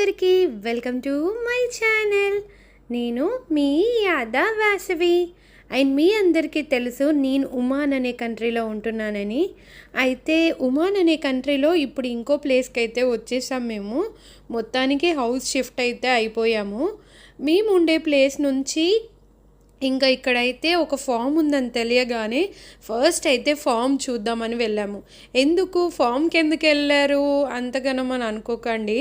అందరికీ welcome to my channel. నేను మీ యాదా Vasavi. And మీ అందరికీ తెలుసు నేను ఒమాన్ అనే కంట్రీలో ఉంటున్నానని. అయితే ఒమాన్ అనే కంట్రీలో ఇప్పుడు ఇంకో ప్లేస్కి అయితే వచ్చేసాం. మేము మొత్తానికి హౌస్ షిఫ్ట్ అయితే అయిపోయాము. మేము ఉండే ప్లేస్ నుంచి ఇంకా ఇక్కడైతే ఒక ఫామ్ ఉందని తెలియగానే ఫస్ట్ అయితే ఫామ్ చూద్దామని వెళ్ళాము. ఎందుకు ఫామ్కి ఎందుకు వెళ్ళారు అంతగానం అని అనుకోకండి.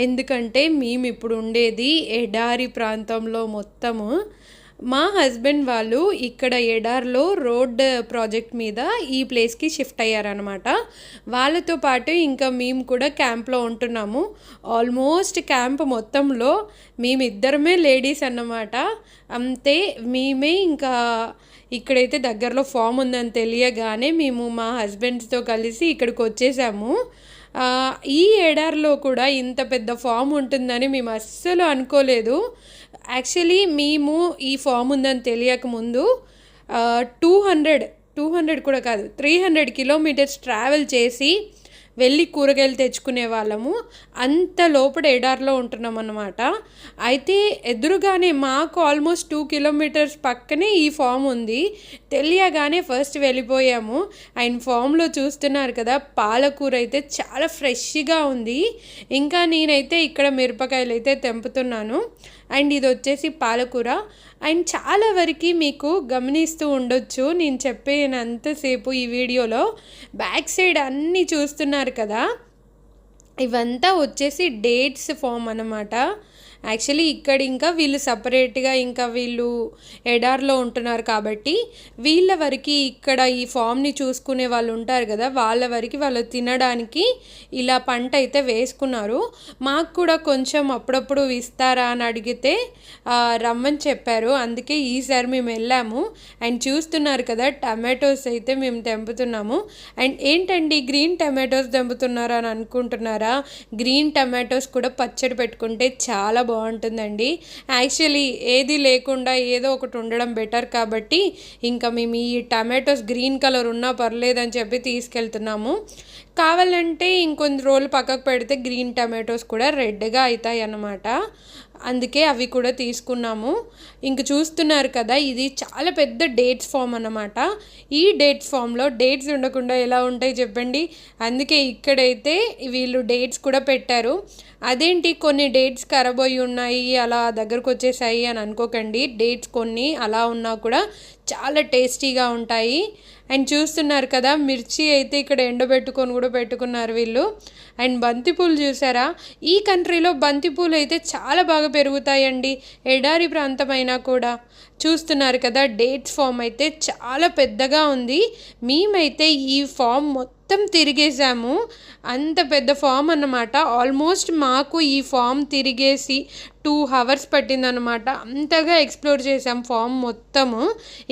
ఎందుకంటే మేము ఇప్పుడు ఉండేది ఎడారి ప్రాంతంలో. మొత్తము మా హస్బెండ్ వాళ్ళు ఇక్కడ ఎడార్లో రోడ్ ప్రాజెక్ట్ మీద ఈ ప్లేస్కి షిఫ్ట్ అయ్యారనమాట. వాళ్ళతో పాటు ఇంకా మేము కూడా క్యాంప్లో ఉంటున్నాము. ఆల్మోస్ట్ క్యాంప్ మొత్తంలో మేమిద్దరమే లేడీస్ అన్నమాట. అంతే, మేమే ఇంకా ఇక్కడైతే దగ్గరలో ఫామ్ ఉందని తెలియగానే మేము మా హస్బెండ్స్తో కలిసి ఇక్కడికి వచ్చేసాము. ఈ ఎడార్లో కూడా ఇంత పెద్ద ఫామ్ ఉంటుందని మేము అస్సలు అనుకోలేదు. యాక్చువల్లీ మేము ఈ ఫామ్ ఉందని తెలియకముందు 200 కూడా కాదు 300 కిలోమీటర్స్ ట్రావెల్ చేసి వెళ్ళి కూరగాయలు తెచ్చుకునే వాళ్ళము. అంత లోపల ఎడార్లో ఉంటున్నాం అన్నమాట. అయితే ఎదురుగానే మాకు ఆల్మోస్ట్ 2 కిలోమీటర్స్ పక్కనే ఈ ఫామ్ ఉంది. తెలియగానే ఫస్ట్ వెళ్ళిపోయాము. అండ్ ఫామ్లో చూస్తున్నారు కదా, పాలకూర అయితే చాలా ఫ్రెష్గా ఉంది. ఇంకా నేనైతే ఇక్కడ మిరపకాయలు అయితే తెంపుతున్నాను. అండ్ ఇది వచ్చేసి పాలకూర. అండ్ చాలా వరకు మీకు గమనిస్తూ ఉండొచ్చు, నేను చెప్పేనంతసేపు ఈ వీడియోలో బ్యాక్ సైడ్ అన్నీ చూస్తున్నారు కదా, ఇవంతా వచ్చేసి డేట్స్ ఫామ్ అన్నమాట. యాక్చువల్లీ ఇక్కడ ఇంకా వీళ్ళు సపరేట్గా ఇంకా వీళ్ళు ఎడార్లో ఉంటున్నారు కాబట్టి వీళ్ళ వరకు ఇక్కడ ఈ ఫామ్ని చూసుకునే వాళ్ళు ఉంటారు కదా, వాళ్ళ వరకు వాళ్ళు తినడానికి ఇలా పంట అయితే వేసుకున్నారు. మాకు కూడా కొంచెం అప్పుడప్పుడు ఇస్తారా అని అడిగితే రమ్మని చెప్పారు. అందుకే ఈసారి మేము వెళ్ళాము. అండ్ చూస్తున్నారు కదా, టమాటోస్ అయితే మేము తెంపుతున్నాము. అండ్ ఏంటండి గ్రీన్ టమాటోస్ తెంపుతున్నారా అని అనుకుంటున్నారా? గ్రీన్ టమాటోస్ కూడా పచ్చడి పెట్టుకుంటే చాలా బాగుంటుందండి. యాక్చువల్లీ ఏది లేకుండా ఏదో ఒకటి ఉండడం బెటర్ కాబట్టి ఇంకా మేము ఈ టమాటోస్ గ్రీన్ కలర్ ఉన్నా పర్లేదని చెప్పి తీసుకెళ్తున్నాము. కావాలంటే ఇంకొన్ని రోజులు పక్కకు పెడితే గ్రీన్ టమాటోస్ కూడా రెడ్గా అవుతాయి అన్నమాట. అందుకే అవి కూడా తీసుకున్నాము. ఇంక చూస్తున్నారు కదా, ఇది చాలా పెద్ద డేట్స్ ఫామ్ అన్నమాట. ఈ డేట్స్ ఫామ్లో డేట్స్ ఉండకుండా ఎలా ఉంటాయి చెప్పండి. అందుకే ఇక్కడైతే వీళ్ళు డేట్స్ కూడా పెట్టారు. అదేంటి కొన్ని డేట్స్ ఖరాబ్ అయి ఉన్నాయి అలా దగ్గరకు వచ్చేసాయి అని అనుకోకండి. డేట్స్ కొన్ని అలా ఉన్నా కూడా చాలా టేస్టీగా ఉంటాయి. అండ్ చూస్తున్నారు కదా, మిర్చి అయితే ఇక్కడ ఎండబెట్టుకొని కూడా పెట్టుకున్నారు వీళ్ళు. అండ్ బంతిపూలు చూసారా, ఈ కంట్రీలో బంతిపూలు అయితే చాలా బాగా పెరుగుతాయండి, ఎడారి ప్రాంతమైనా కూడా. చూస్తున్నారు కదా, డేట్స్ ఫామ్ అయితే చాలా పెద్దగా ఉంది. మేమైతే ఈ ఫామ్ మొత్తం తిరిగేసాము. అంత పెద్ద ఫామ్ అన్నమాట. ఆల్మోస్ట్ మాకు ఈ ఫామ్ తిరిగేసి 2 hours పట్టిందనమాట. అంతగా ఎక్స్ప్లోర్ చేసాం ఫామ్ మొత్తము.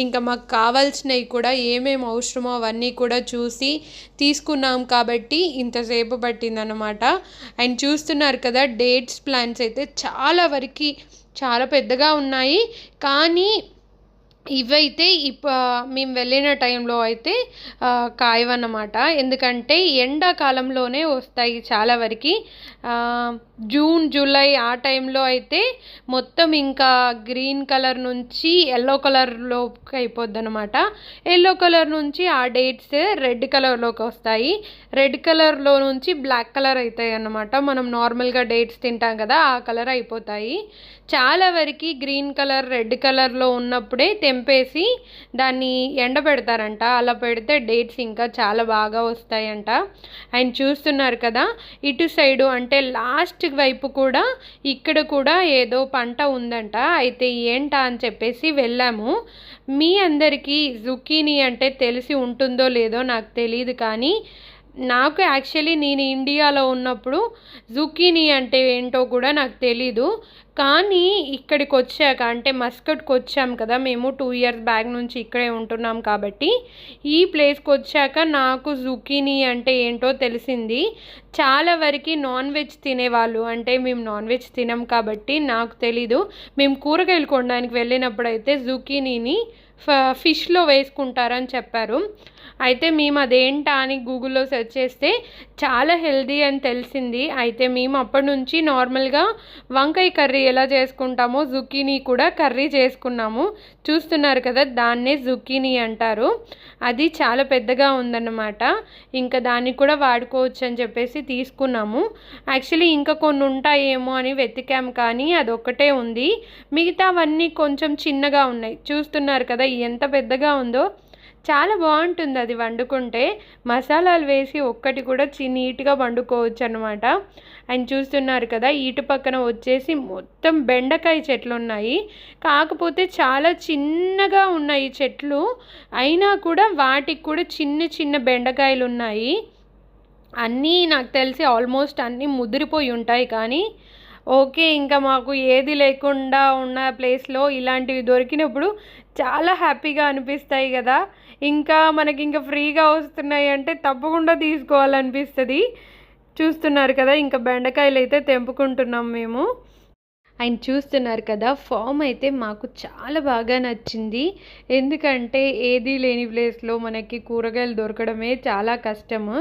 ఇంకా మాకు కావాల్సినవి కూడా ఏమేమి అవసరమో అవన్నీ కూడా చూసి తీసుకున్నాం కాబట్టి ఇంతసేపు పట్టిందనమాట. అండ్ చూస్తున్నారు కదా, డేట్స్ ప్లాంట్స్ అయితే చాలా వరకు చాలా పెద్దగా ఉన్నాయి. కానీ ఇవైతే మేము వెళ్ళిన టైంలో అయితే కాయవన్నమాట. ఎందుకంటే ఎండాకాలంలోనే వస్తాయి చాలా వరకు. జూన్ జూలై ఆ టైంలో అయితే మొత్తం ఇంకా గ్రీన్ కలర్ నుంచి ఎల్లో కలర్లోకి అయిపోద్ది అనమాట. ఎల్లో కలర్ నుంచి ఆ డేట్స్ రెడ్ కలర్లోకి వస్తాయి. రెడ్ కలర్లో నుంచి బ్లాక్ కలర్ అవుతాయి అన్నమాట. మనం నార్మల్గా డేట్స్ తింటాం కదా, ఆ కలర్ అయిపోతాయి. చాలా వరకు గ్రీన్ కలర్ రెడ్ కలర్లో ఉన్నప్పుడే తెంపేసి దాన్ని ఎండబెడతారంట. అలా పెడితే డేట్స్ ఇంకా చాలా బాగా వస్తాయంట. అండ్ చూస్తున్నారు కదా, ఇటు సైడు అంటే లాస్ట్ వైపు కూడా ఇక్కడ కూడా ఏదో పంట ఉందంట. అయితే ఏంటా అని చెప్పేసి వెళ్ళాము. మీ అందరికీ జుకీనీ అంటే తెలిసి ఉంటుందో లేదో నాకు తెలియదు, కానీ నాకు యాక్చువల్లీ నేను ఇండియాలో ఉన్నప్పుడు జుకీనీ అంటే ఏంటో కూడా నాకు తెలీదు. కానీ ఇక్కడికి వచ్చాక అంటే మస్కట్కి వచ్చాం కదా, మేము 2 years బ్యాక్ నుంచి ఇక్కడే ఉంటున్నాం కాబట్టి ఈ ప్లేస్కి వచ్చాక నాకు జుకీనీ అంటే ఏంటో తెలిసింది. చాలా వరకు నాన్ వెజ్ తినేవాళ్ళు, అంటే మేము నాన్ వెజ్ తినాం కాబట్టి నాకు తెలీదు. మేము కూరగాయలు కొనడానికి వెళ్ళినప్పుడు అయితే జుకీనీని ఫిష్లో వేసుకుంటారని చెప్పారు. అయితే మేము అదేంటా అని గూగుల్లో సెర్చ్ చేస్తే చాలా హెల్దీ అని తెలిసింది. అయితే మేము అప్పటి నుంచి నార్మల్గా వంకాయ కర్రీ ఎలా చేసుకుంటామో జుకీనీ కూడా కర్రీ చేసుకున్నాము. చూస్తున్నారు కదా, దాన్నే జుకీనీ అంటారు. అది చాలా పెద్దగా ఉందన్నమాట. ఇంకా దాన్ని కూడా వాడుకోవచ్చు అని చెప్పేసి తీసుకున్నాము. యాక్చువల్లీ ఇంకా కొన్ని ఉంటాయేమో అని వెతికాము, కానీ అదొక్కటే ఉంది. మిగతావన్నీ కొంచెం చిన్నగా ఉన్నాయి. చూస్తున్నారు కదా ఎంత పెద్దగా ఉందో. చాలా బాగుంటుంది అది వండుకుంటే. మసాలాలు వేసి ఒక్కటి కూడా నీట్గా వండుకోవచ్చు అనమాట. అండ్ చూస్తున్నారు కదా, ఇటు పక్కన వచ్చేసి మొత్తం బెండకాయ చెట్లు ఉన్నాయి. కాకపోతే చాలా చిన్నగా ఉన్నాయి చెట్లు, అయినా కూడా వాటికి కూడా చిన్న చిన్న బెండకాయలు ఉన్నాయి. అన్నీ నాకు తెలిసి ఆల్మోస్ట్ అన్నీ ముదిరిపోయి ఉంటాయి. కానీ ఓకే, ఇంకా మాకు ఏది లేకుండా ఉన్న ప్లేస్లో ఇలాంటివి దొరికినప్పుడు చాలా హ్యాపీగా అనిపిస్తాయి కదా. ఇంకా మనకి ఇంకా ఫ్రీగా వస్తున్నాయి అంటే తప్పకుండా తీసుకోవాలనిపిస్తుంది. చూస్తున్నారు కదా, ఇంకా బెండకాయలు అయితే తెంపుకుంటున్నాం మేము. అండ్ చూస్తున్నారు కదా, ఫామ్ అయితే మాకు చాలా బాగా నచ్చింది. ఎందుకంటే ఏదీ లేని ప్లేస్లో మనకి కూరగాయలు దొరకడమే చాలా కష్టము.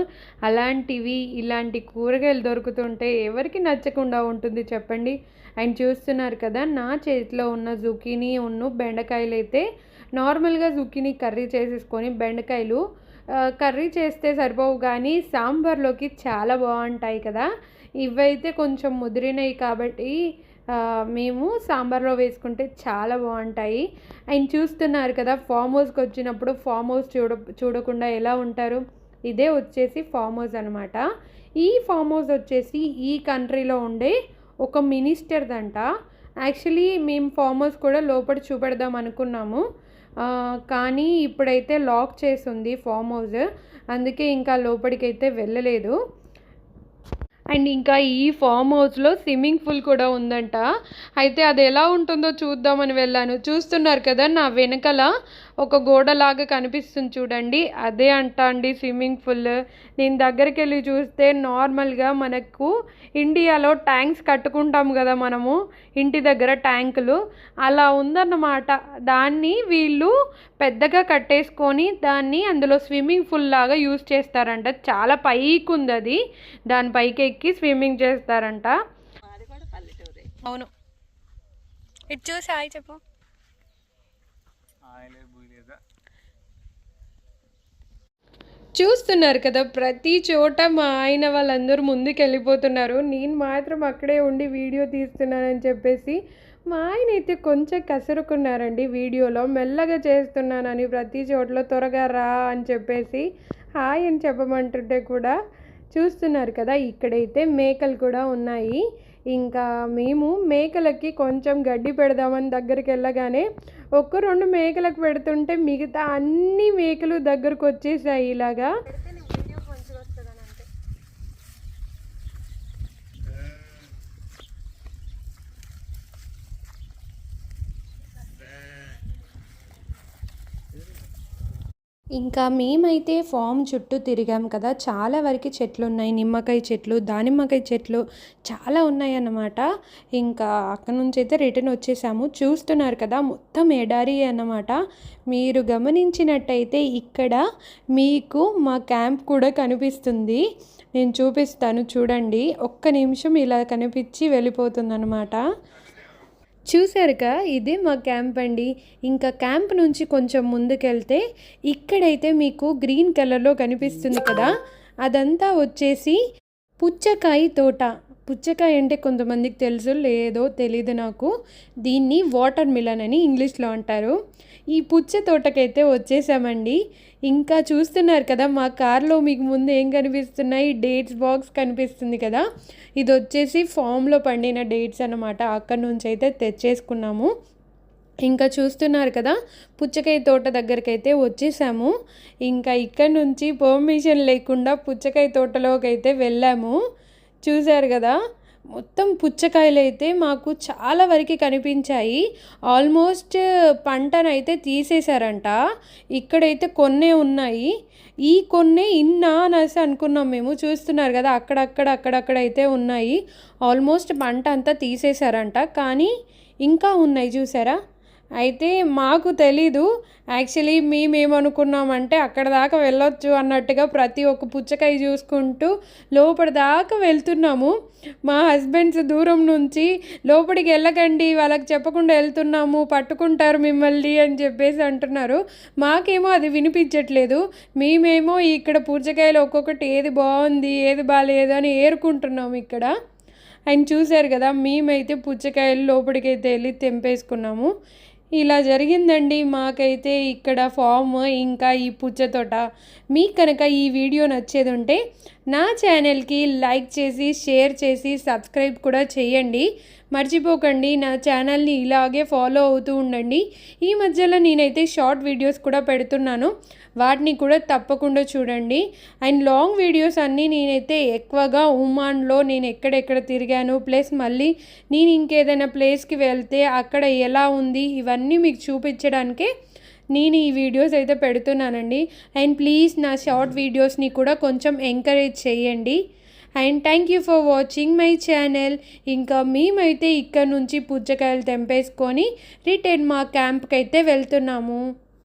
అలాంటివి ఇలాంటి కూరగాయలు దొరుకుతుంటే ఎవరికి నచ్చకుండా ఉంటుంది చెప్పండి. అండ్ చూస్తున్నారు కదా, నా చేతిలో ఉన్న జుకీనీ బెండకాయలు అయితే నార్మల్గా జుకీనీ కర్రీ చేసేసుకొని బెండకాయలు కర్రీ చేస్తే సరిపోవు, కానీ సాంబార్లోకి చాలా బాగుంటాయి కదా. ఇవైతే కొంచెం ముదిరినాయి కాబట్టి మేము సాంబార్లో వేసుకుంటే చాలా బాగుంటాయి. అండ్ చూస్తున్నారు కదా, ఫామ్ హౌస్కి వచ్చినప్పుడు ఫామ్ హౌస్ చూడకుండా ఎలా ఉంటారు. ఇదే వచ్చేసి ఫామ్ హౌస్ అనమాట. ఈ ఫామ్ హౌస్ వచ్చేసి ఈ కంట్రీలో ఉండే ఒక మినిస్టర్దంట. యాక్చువల్లీ మేము ఫామ్ హౌస్ కూడా లోపల చూపెడదాం అనుకున్నాము, కానీ ఇప్పుడైతే లాక్ చేసి ఉంది ఫామ్ హౌస్. అందుకే ఇంకా లోపలికైతే వెళ్ళలేదు. అండ్ ఇంకా ఈ ఫామ్ హౌస్లో స్విమ్మింగ్ పూల్ కూడా ఉందంట. అయితే అది ఎలా ఉంటుందో చూద్దామని వెళ్ళాను. చూస్తున్నారు కదా, నా వెనకాల ఒక గోడలాగా కనిపిస్తుంది చూడండి, అదే అండి స్విమ్మింగ్ పూల్. నేను దగ్గరికి వెళ్ళి చూస్తే నార్మల్గా మనకు ఇండియాలో ట్యాంక్స్ కట్టుకుంటాం కదా మనము ఇంటి దగ్గర ట్యాంకులు, అలా ఉందన్నమాట. దాన్ని వీళ్ళు పెద్దగా కట్టేసుకొని దాన్ని అందులో స్విమ్మింగ్ పూల్ లాగా యూజ్ చేస్తారంట. చాలా పైకి ఉంది అది, దాని పైకి ఎక్కి స్విమ్మింగ్ చేస్తారంట. అవును, ఇటు చూసి హాయ్ చెప్పు. చూస్తున్నారు కదా, ప్రతి చోట మా ఆయన వాళ్ళందరూ ముందుకు వెళ్ళిపోతున్నారు. నేను మాత్రం అక్కడే ఉండి వీడియో తీస్తున్నానని చెప్పేసి మా ఆయన అయితే కొంచెం కసురుకున్నారండి వీడియోలో. మెల్లగా చేస్తున్నానని ప్రతి చోట్ల త్వరగా రా అని చెప్పేసి హాయ్ అని చెప్పమంటుంటే కూడా. చూస్తున్నారు కదా, ఇక్కడైతే మేకలు కూడా ఉన్నాయి. ఇంకా మేము మేకలకి కొంచెం గడ్డి పెడదామని దగ్గరికి వెళ్ళగానే 1-2 మేకలకు పెడుతుంటే మిగతా అన్ని మేకలు దగ్గరకు వచ్చేసాయి ఇలాగా. ఇంకా మేమైతే ఫామ్ చుట్టూ తిరిగాం కదా, చాలా వరకు చెట్లు ఉన్నాయి. నిమ్మకాయ చెట్లు, దానిమ్మకాయ చెట్లు చాలా ఉన్నాయి అన్నమాట. ఇంకా అక్కడ నుంచి అయితే రిటర్న్ వచ్చేసాము. చూస్తున్నారు కదా, మొత్తం ఎడారి అన్నమాట. మీరు గమనించినట్టయితే ఇక్కడ మీకు మా క్యాంప్ కూడా కనిపిస్తుంది. నేను చూపిస్తాను చూడండి. ఒక్క నిమిషం ఇలా కనిపించి వెళ్ళిపోతుంది అన్నమాట. చూసారుగా, ఇదే మా క్యాంప్ అండి. ఇంకా క్యాంప్ నుంచి కొంచెం ముందుకెళ్తే ఇక్కడైతే మీకు గ్రీన్ కలర్లో కనిపిస్తుంది కదా, అదంతా వచ్చేసి పుచ్చకాయ తోట. పుచ్చకాయ అంటే కొంతమందికి తెలుసు, లేదో తెలీదు నాకు. దీన్ని వాటర్ మిలన్ అని ఇంగ్లీష్లో అంటారు. ఈ పుచ్చ తోటకైతే వచ్చేసామండి. ఇంకా చూస్తున్నారు కదా, మా కార్లో మీకు ముందు ఏం కనిపిస్తున్నాయి, డేట్స్ బాక్స్ కనిపిస్తుంది కదా, ఇది వచ్చేసి ఫామ్లో పండిన డేట్స్ అన్నమాట. అక్కడ నుంచి అయితే తెచ్చేసుకున్నాము. ఇంకా చూస్తున్నారు కదా, పుచ్చకాయ తోట దగ్గరికి అయితే వచ్చేసాము. ఇంకా ఇక్కడ నుంచి పర్మిషన్ లేకుండా పుచ్చకాయ తోటలోకి అయితే వెళ్ళాము. చూశారు కదా, మొత్తం పుచ్చకాయలు అయితే మాకు చాలా వరకు కనిపించాయి. ఆల్మోస్ట్ పంటనైతే తీసేశారంట. ఇక్కడైతే కొన్నే ఉన్నాయి. ఈ కొన్నే ఇన్నా అనేసి అనుకున్నాం మేము. చూస్తున్నారు కదా, అక్కడక్కడ అయితే ఉన్నాయి. ఆల్మోస్ట్ పంట అంతా తీసేశారంట, కానీ ఇంకా ఉన్నాయి చూసారా. అయితే మాకు తెలీదు. యాక్చువల్లీ మేమేమనుకున్నామంటే అక్కడ దాకా వెళ్ళొచ్చు అన్నట్టుగా ప్రతి ఒక్క పుచ్చకాయ చూసుకుంటూ లోపటి దాకా వెళ్తున్నాము. మా హస్బెండ్స్ దూరం నుంచి లోపలికి వెళ్ళకండి, వాళ్ళకి చెప్పకుండా వెళ్తున్నాము, పట్టుకుంటారు మిమ్మల్ని అని చెప్పేసి అంటున్నారు. మాకేమో అది వినిపించట్లేదు. మేమేమో ఇక్కడ పుచ్చకాయలు ఒక్కొక్కటి ఏది బాగుంది ఏది బాగాలేదు అని ఏరుకుంటున్నాము ఇక్కడ. ఆయన చూశారు కదా, మేమైతే పుచ్చకాయలు లోపలికైతే వెళ్ళి తెంపేసుకున్నాము. ఇలా జరిగిందండి మాకైతే ఇక్కడ ఫామ్ ఇంకా ఈ పుచ్చ తోట. మీకు కనుక ఈ వీడియో నచ్చేది ఉంటే నా ఛానల్కి లైక్ చేసి షేర్ చేసి సబ్స్క్రైబ్ కూడా చేయండి. మర్చిపోకండి, నా ఛానల్ని ఇలాగే ఫాలో అవుతూ ఉండండి. ఈ మధ్యలో నేనైతే షార్ట్ వీడియోస్ కూడా పెడుతున్నాను, వాటిని కూడా తప్పకుండా చూడండి. అండ్ లాంగ్ వీడియోస్ అన్నీ నేనైతే ఎక్కువగా ఉమాన్లో నేను ఎక్కడెక్కడ తిరిగాను, ప్లస్ మళ్ళీ నేను ఇంకేదైనా ప్లేస్కి వెళ్తే అక్కడ ఎలా ఉంది ఇవన్నీ మీకు చూపించడానికే నేను ఈ వీడియోస్ అయితే పెడుతున్నానండి. అండ్ ప్లీజ్ నా షార్ట్ వీడియోస్ని కూడా కొంచెం ఎంకరేజ్ చేయండి. And thank you for watching my channel. ఇంకా మేమైతే ఇక్కడ నుంచి పుచ్చకాయలు తెంపేసుకొని రిటర్న్ మా క్యాంప్కి అయితే వెళ్తున్నాము.